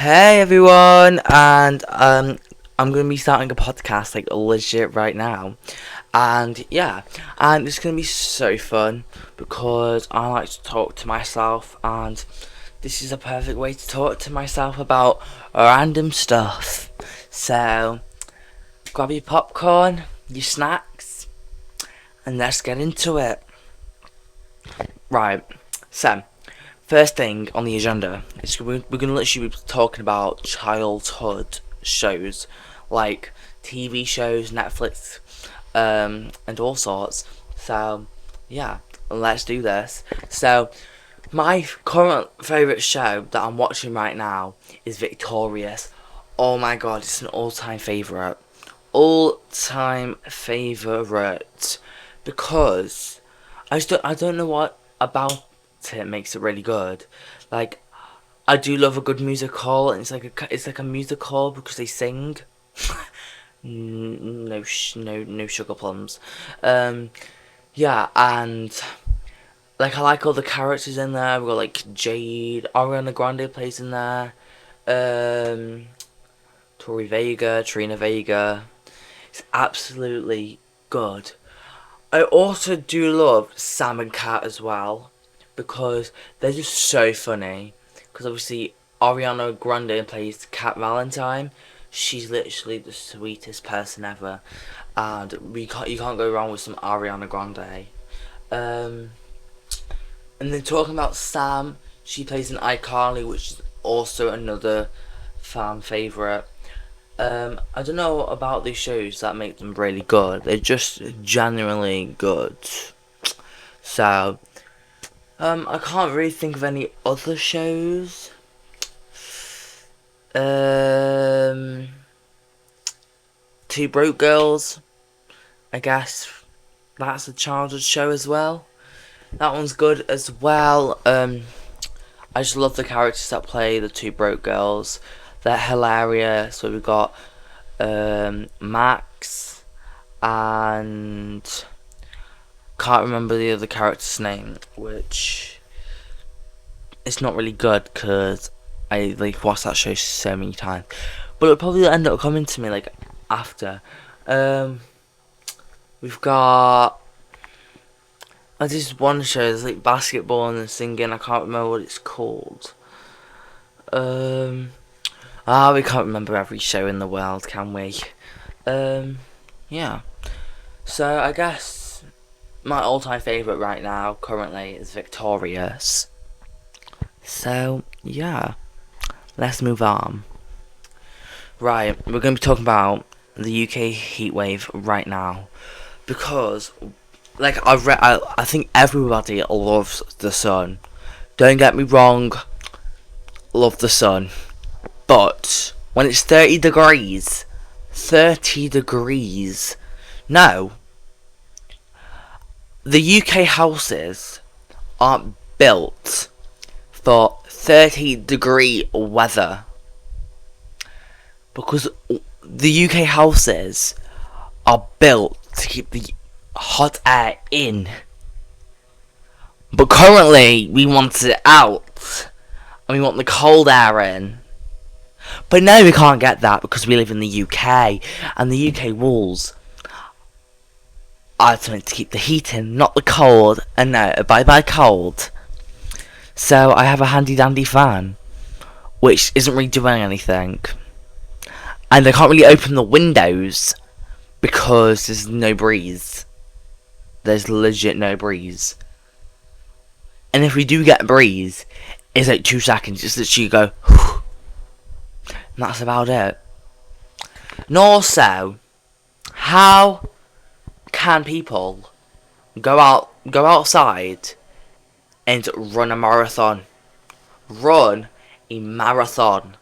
Hey everyone, and I'm gonna be starting a podcast like legit right now, and yeah, and it's gonna be so fun because I like to talk to myself, and this is a perfect way to talk to myself about random stuff. So grab your popcorn, your snacks, and let's get into it. Right, so. First thing on the agenda is we're going to literally be talking about childhood shows, like TV shows, Netflix, and all sorts. So, yeah, let's do this. So, my current favourite show that I'm watching right now is Victorious. Oh my god, it's an all-time favourite. All-time favourite. Because I don't know what about it makes it really good. Like, I do love a good musical, and it's like a musical because they sing. No sugar plums. Um, yeah, and like I like all the characters in there. We got like Jade, Ariana Grande plays in there. Um, Tori Vega, Trina Vega. It's absolutely good. I also do love Sam and Cat as well because they're just so funny. Because obviously Ariana Grande plays Cat Valentine. She's literally the sweetest person ever, and you can't go wrong with some Ariana Grande. Um, and then talking about Sam, she plays in iCarly, which is also another fan favorite. I don't know about these shows that make them really good. They're just genuinely good. So, I can't really think of any other shows. Um, Two Broke Girls, I guess that's a childhood show as well. That one's good as well. I just love the characters that play the Two Broke Girls. They're hilarious. So we've got Max and can't remember the other character's name, which it's not really good because I like watched that show so many times, but it'll probably end up coming to me like after. Um, we've got this one show. There's like basketball and singing. I can't remember what it's called. Um, we can't remember every show in the world, can we? Yeah. So I guess my all-time favourite right now, currently, is Victorious. So yeah, let's move on. Right, we're going to be talking about the UK heatwave right now because, like, I think everybody loves the sun. Don't get me wrong, love the sun, but when it's 30 degrees, no, the UK houses aren't built for 30-degree weather because the UK houses are built to keep the hot air in. But currently, we want it out, and we want the cold air in. But now we can't get that because we live in the UK, and the UK walls are meant to keep the heat in, not the cold. And no, bye bye cold. So I have a handy dandy fan, which isn't really doing anything. And I can't really open the windows because there's no breeze. There's legit no breeze. And if we do get breeze, it's like 2 seconds, just literally go, and that's about it. And also, how can people go outside and run a marathon? Run a marathon.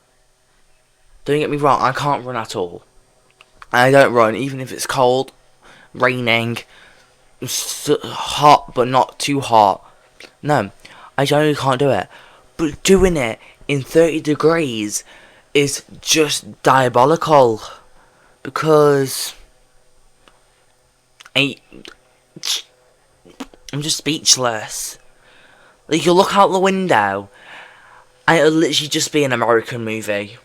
Don't get me wrong, I can't run at all. I don't run, even if it's cold, raining, hot but not too hot. No, I generally can't do it. But doing it in 30 degrees is just diabolical. Because I'm just speechless. Like, you look out the window And it'll literally just be an American movie.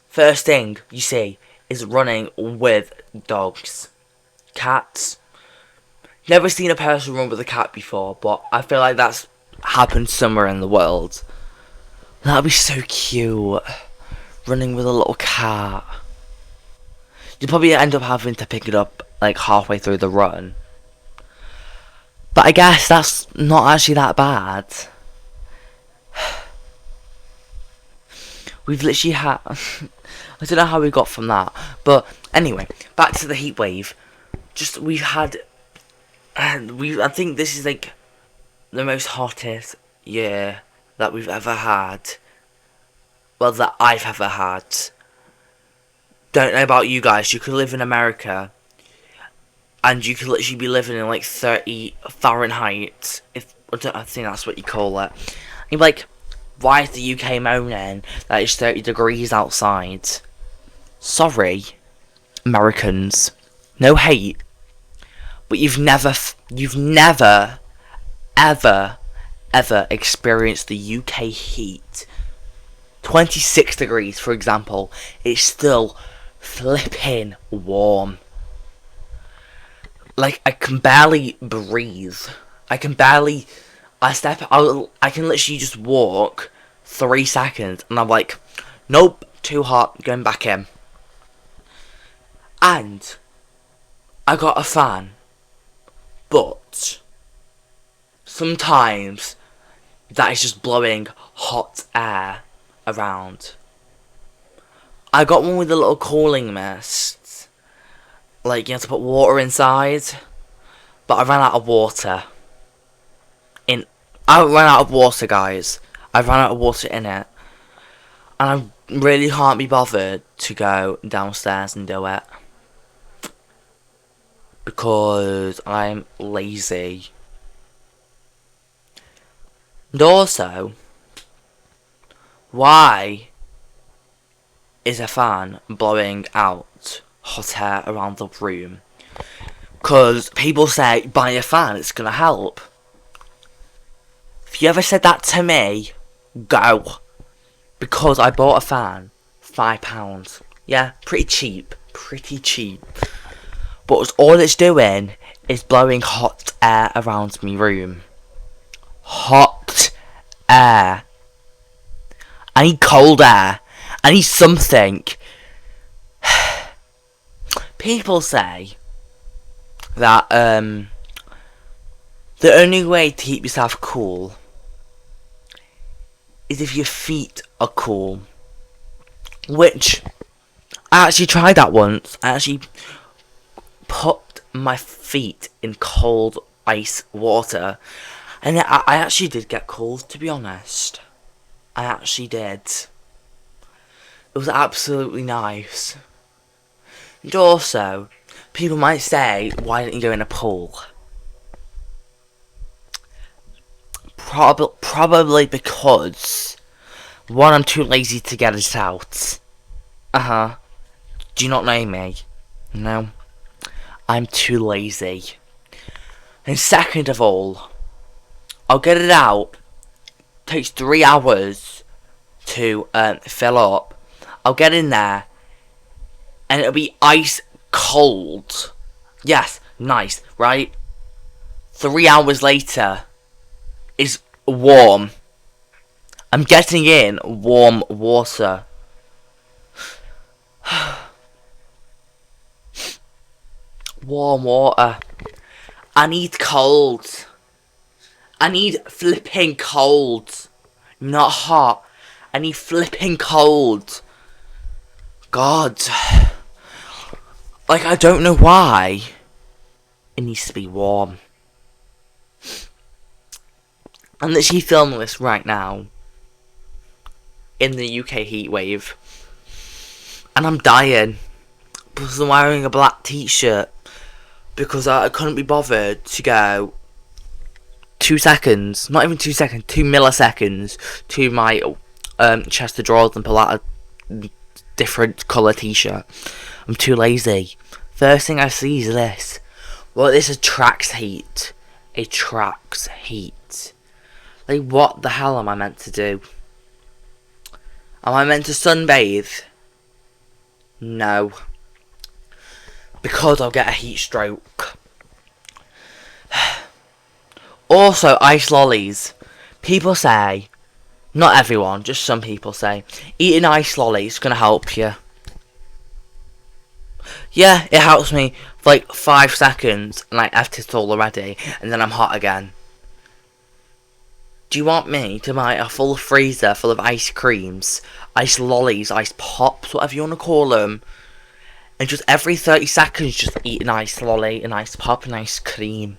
First thing you see is running with dogs. Cats. Never seen a person run with a cat before, but I feel like that's happened somewhere in the world. That'd be so cute. Running with a little cat. You'd probably end up having to pick it up like halfway through the run. But I guess that's not actually that bad. We've literally had... I don't know how we got from that. But anyway, back to the heatwave. We've had... I think this is like the most hottest year that we've ever had. Well, that I've ever had. Don't know about you guys. You could live in America and you could literally be living in like 30 Fahrenheit. I think that's what you call it. And you're like, why is the UK moaning that it's 30 degrees outside? Sorry, Americans. No hate. But you've never, ever experienced the UK heat. 26 degrees, for example, it's still flipping warm. Like, I can barely breathe. I can literally just walk 3 seconds, and I'm like, nope, too hot, going back in. And I got a fan, but sometimes that is just blowing hot air around. I got one with a little cooling mist, like you have to put water inside, but I ran out of water. I ran out of water, guys. I ran out of water in it, and I really can't be bothered to go downstairs and do it because I'm lazy. And also, why is a fan blowing out hot air around the room? Because people say, buy a fan, it's going to help. If you ever said that to me, go. Because I bought a fan, £5. Yeah, pretty cheap. But all it's doing is blowing hot air around my room. Hot air. I need cold air. I need something. People say that the only way to keep yourself cool is if your feet are cool. Which, I actually tried that once. I actually put my feet in cold ice water, and I actually did get cold, to be honest. I actually did. It was absolutely nice. And also, people might say, why don't you go in a pool? Probably because, one, I'm too lazy to get it out. Do you not know me? No. I'm too lazy. And second of all, I'll get it out. Takes 3 hours to fill up. I'll get in there, and it'll be ice cold. Yes, nice, right? 3 hours later, it's warm. I'm getting in warm water. Warm water. I need cold. I need flipping cold. Not hot. I need flipping cold. God. Like, I don't know why. It needs to be warm. I'm literally filming this right now. In the UK heatwave. And I'm dying. Because I'm wearing a black t-shirt. Because I couldn't be bothered to go 2 seconds, not even 2 seconds, 2 milliseconds to my chest of drawers and pull out a different colour t-shirt. I'm too lazy. First thing I see is this. Well, this attracts heat. It attracts heat. Like, what the hell am I meant to do? Am I meant to sunbathe? No. Because I'll get a heat stroke. Also, ice lollies. People say, not everyone, just some people say, eating ice lollies is going to help you. Yeah, it helps me for like 5 seconds, and I've it all already, and then I'm hot again. Do you want me to buy a full freezer full of ice creams, ice lollies, ice pops, whatever you want to call them, and just every 30 seconds just eat an ice lolly, an ice pop, an ice cream?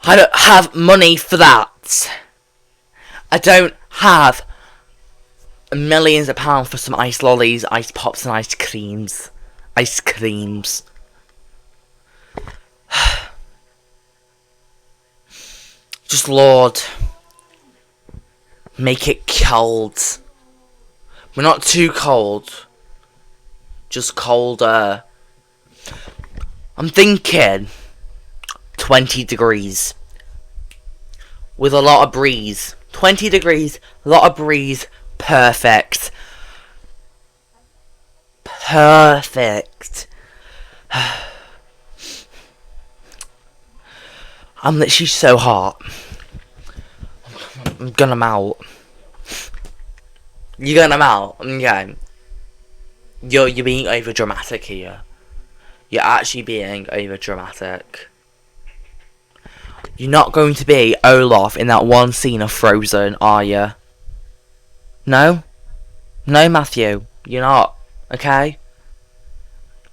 I don't have money for that. I don't have millions of pounds for some ice lollies, ice pops, and ice creams. Ice creams. Just, Lord, make it cold. We're not too cold. Just colder. I'm thinking 20 degrees. With a lot of breeze. 20 degrees, a lot of breeze. Perfect. Perfect. I'm literally so hot. I'm gonna melt. You're gonna melt. Okay. You're being over dramatic here. You're actually being over dramatic. You're not going to be Olaf in that one scene of Frozen, are you? No? No, Matthew. You're not. Okay?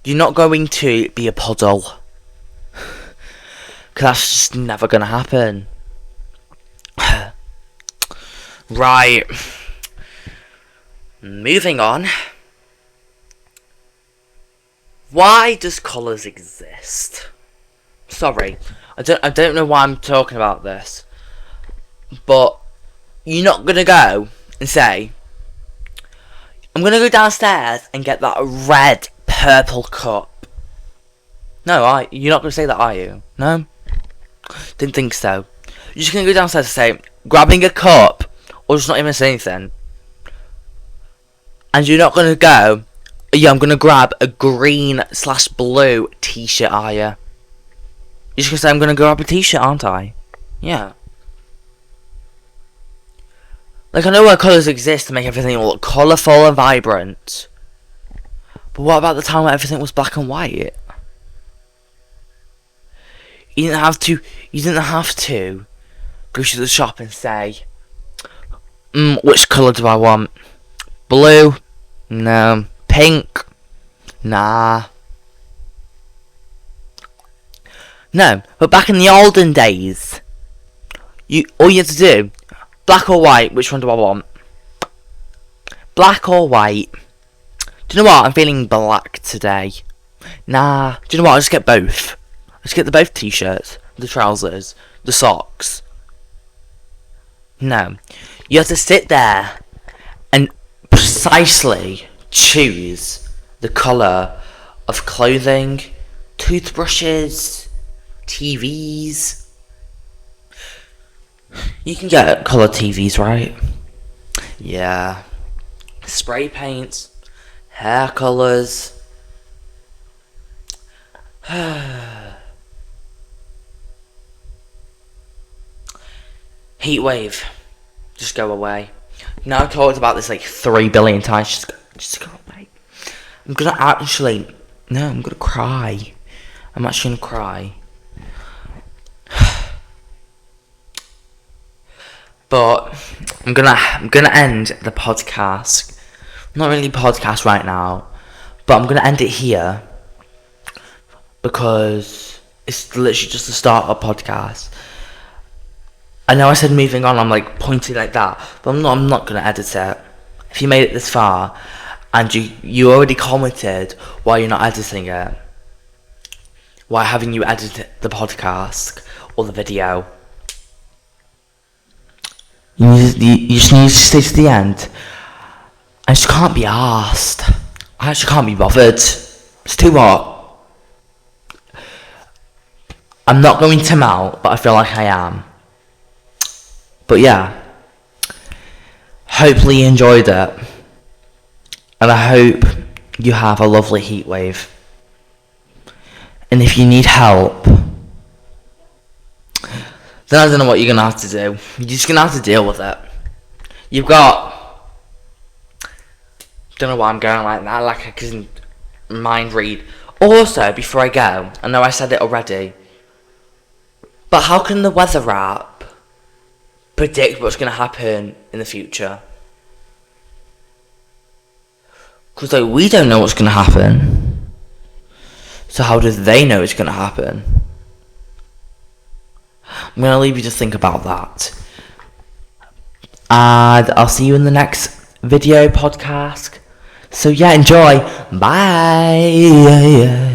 You're not going to be a puddle. Because that's just never going to happen. Right. Moving on. Why does colours exist? Sorry. I don't know why I'm talking about this. But you're not going to go and say, I'm going to go downstairs and get that red purple cup. No, you're not going to say that, are you? No? Didn't think so. You're just going to go downstairs and say, grabbing a cup, or just not even say anything. And you're not going to go, yeah, I'm going to grab a green/blue t-shirt, are you? You're just going to say, I'm going to grab a t-shirt, aren't I? Yeah. Like, I know where colours exist to make everything look colourful and vibrant. But what about the time where everything was black and white? You didn't have to go to the shop and say, which colour do I want? Blue? No. Pink? Nah. No, but back in the olden days, all you had to do, black or white, which one do I want? Black or white? Do you know what? I'm feeling black today. Nah. Do you know what? I'll just get both. Let's get both t-shirts, the trousers, the socks. No. You have to sit there and precisely choose the colour of clothing, toothbrushes, TVs. You can get colour TVs, right? Yeah. Spray paints, hair colours. Heatwave, just go away. Now I've talked about this like 3 billion times. Just go away. I'm gonna cry. I'm actually gonna cry. But I'm gonna end the podcast. Not really podcast right now, but I'm gonna end it here because it's literally just the start of a podcast. I know I said moving on, I'm like pointing like that, but I'm not gonna edit it. If you made it this far and you already commented why you're not editing it, why haven't you edited the podcast or the video? You just need to stay to the end. I just can't be arsed. I actually can't be bothered. It's too hot. I'm not going to melt, but I feel like I am. But yeah. hopefully you enjoyed it. And I hope you have a lovely heat wave. And if you need help, then I don't know what you're going to have to do. You're just going to have to deal with it. You've got... Don't know why I'm going like that, like I can mind read. Also, before I go, I know I said it already, but how can the weather app predict what's going to happen in the future? Because like, we don't know what's going to happen. So how do they know it's going to happen? I'm going to leave you to think about that. And I'll see you in the next video podcast. So yeah, enjoy. Bye.